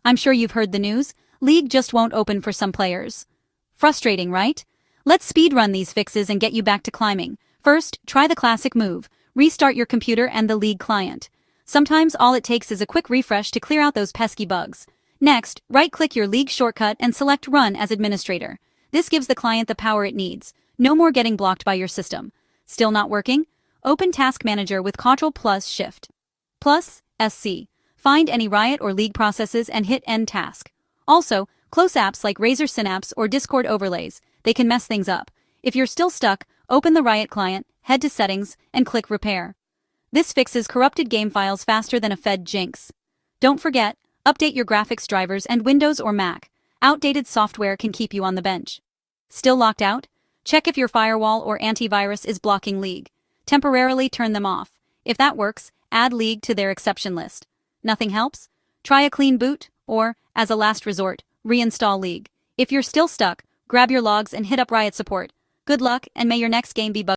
I'm sure you've heard the news. League just won't open for some players. Frustrating, right? Let's speedrun these fixes and get you back to climbing. First, try the classic move. Restart your computer and the League client. Sometimes all it takes is a quick refresh to clear out those pesky bugs. Next, right-click your League shortcut and select Run as administrator. This gives the client the power it needs. No more getting blocked by your system. Still not working? Open Task Manager with Ctrl+Shift. Plus, SC. Find any Riot or League processes and hit End Task. Also, close apps like Razer Synapse or Discord overlays. They can mess things up. If you're still stuck, open the Riot client, head to Settings, and click Repair. This fixes corrupted game files faster than a Fed jinx. Don't forget, update your graphics drivers and Windows or Mac. Outdated software can keep you on the bench. Still locked out? Check if your firewall or antivirus is blocking League. Temporarily turn them off. If that works, add League to their exception list. Nothing helps? Try a clean boot, or, as a last resort, reinstall League. If you're still stuck, grab your logs and hit up Riot support. Good luck, and may your next game be bug